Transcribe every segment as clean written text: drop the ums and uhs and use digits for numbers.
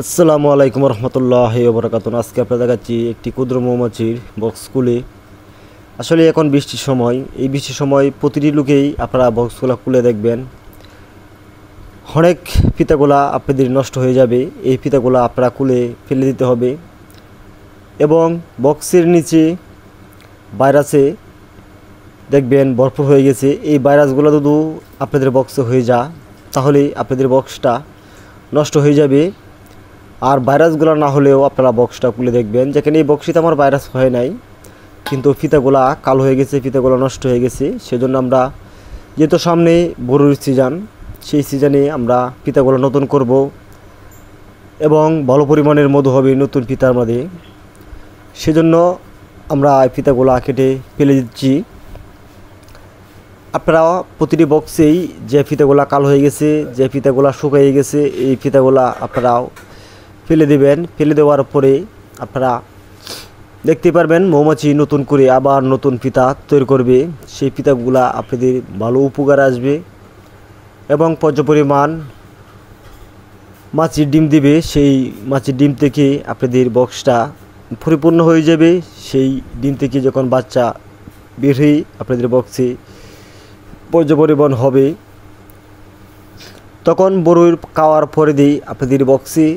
আসসালামু আলাইকুম রহমতুল্লাহি ওয়া বারাকাতুহু। আজকে আপনাদের দেখাচ্ছি একটি ক্ষুদ্র মৌমাছির বক্স খুলে। আসলে এখন বৃষ্টির সময়, এই বৃষ্টির সময় প্রতিটি লোকেই আপনারা বক্সগুলো খুলে দেখবেন, অনেক ফিতাগুলা আপনাদের নষ্ট হয়ে যাবে। এই ফিতাগুলা আপনারা খুলে ফেলে দিতে হবে এবং বক্সের নিচে ভাইরাসে দেখবেন ভরপুর হয়ে গেছে। এই ভাইরাসগুলো যদি আপনাদের বক্সে হয়ে যায় তাহলে আপনাদের বক্সটা নষ্ট হয়ে যাবে। আর ভাইরাসগুলো না হলেও আপনারা বক্সটা খুলে দেখবেন, যেখানে এই বক্সটিতে আমার ভাইরাস হয় নাই, কিন্তু ফিতাগুলা কালো হয়ে গেছে, ফিতাগুলো নষ্ট হয়ে গেছে। সেজন্য আমরা যেহেতু সামনে বড়ুর সিজন, সেই সিজনে আমরা ফিতাগুলো নতুন করব এবং ভালো পরিমাণের মধু হবে নতুন ফিতার মধ্যে। সেজন্য আমরা এই ফিতাগুলো কেটে ফেলে দিচ্ছি। আপনারা প্রতিটি বক্সেই যে ফিতাগুলো কালো হয়ে গেছে, যে ফিতাগুলো শুকিয়ে গেছে, এই ফিতাগুলো আপনারাও ফেলে দেবেন। ফেলে দেওয়ার পরে আপনারা দেখতে পারবেন মৌমাছি নতুন করে আবার নতুন ফিতা তৈরি করবে। সেই ফিতাগুলা আপনাদের ভালো উপকার আসবে এবং পর্যাপ্ত পরিমাণ মাছির ডিম দিবে। সেই মাছির ডিম থেকে আপনাদের বক্সটা পরিপূর্ণ হয়ে যাবে। সেই ডিম থেকে যখন বাচ্চা বের হয়ে আপনাদের বক্সে পর্যাপ্ত পরিমাণ হবে, তখন বড়ুর খাওয়ার পরে দিয়ে আপনাদের বক্সে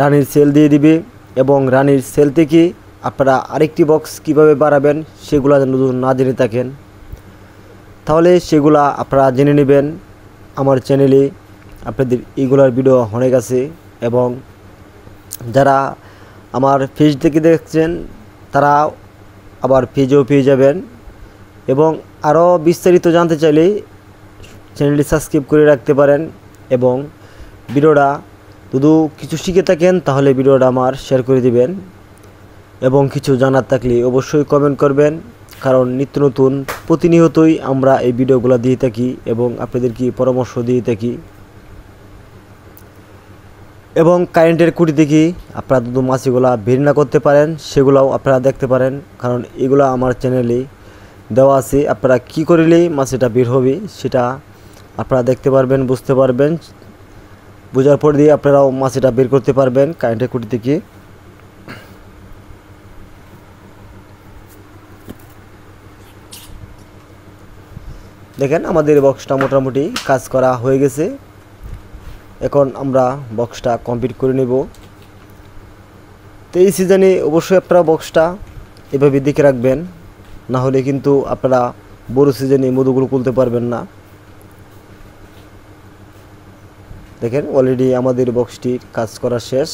রানীর সেল দিয়ে দিবে এবং রানীর সেল থেকে আপনারা আরেকটি বক্স কিভাবে বাড়াবেন সেগুলো যদি না জেনে থাকেন তাহলে সেগুলা আপনারা জেনে নেবেন। আমার চ্যানেলে আপনাদের এইগুলার ভিডিও অনেক আছে এবং যারা আমার পেজ থেকে দেখছেন তারা আবার পেজেও পেয়ে যাবেন। এবং আরও বিস্তারিত জানতে চাইলে চ্যানেলটি সাবস্ক্রাইব করে রাখতে পারেন এবং ভিডিওটা যদি কিছু শিখে থাকেন তাহলে ভিডিওটা আমার শেয়ার করে দিবেন এবং কিছু জানার থাকলে অবশ্যই কমেন্ট করবেন, কারণ নিত্য নতুন প্রতিনিয়তই আমরা এই ভিডিওগুলো দিয়ে থাকি এবং আপনাদেরকে পরামর্শ দিয়ে থাকি। এবং কারেন্টের খুঁটি থেকে আপনারা যদি মাছিগুলা বের না করতে পারেন সেগুলোও আপনারা দেখতে পারেন, কারণ এগুলো আমার চ্যানেলে দেওয়া আছে। আপনারা কি করলে মাছিটা বের হবে সেটা আপনারা দেখতে পারবেন, বুঝতে পারবেন। বোঝার পর দিয়ে আপনারাও মাছিটা বের করতে পারবেন কারেন্টের খুঁটি থেকে। দেখেন আমাদের বক্সটা মোটামুটি কাজ করা হয়ে গেছে। এখন আমরা বক্সটা কমপ্লিট করে নেব। তো এই সিজনে অবশ্যই আপনারা বক্সটা এভাবে দেখে রাখবেন, না হলে কিন্তু আপনারা বড় সিজনে মধুগুলো খুলতে পারবেন না। দেখেন অলরেডি আমাদের বক্সটির কাজ করা শেষ।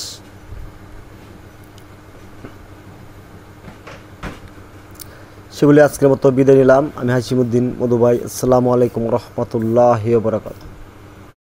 সেগুলি আজকের মতো বিদায় নিলাম। আমি হাসিমুদ্দিন মধু ভাই। আসসালামু আলাইকুম রহমতুল্লাহি ওয়া বারাকাতুহু।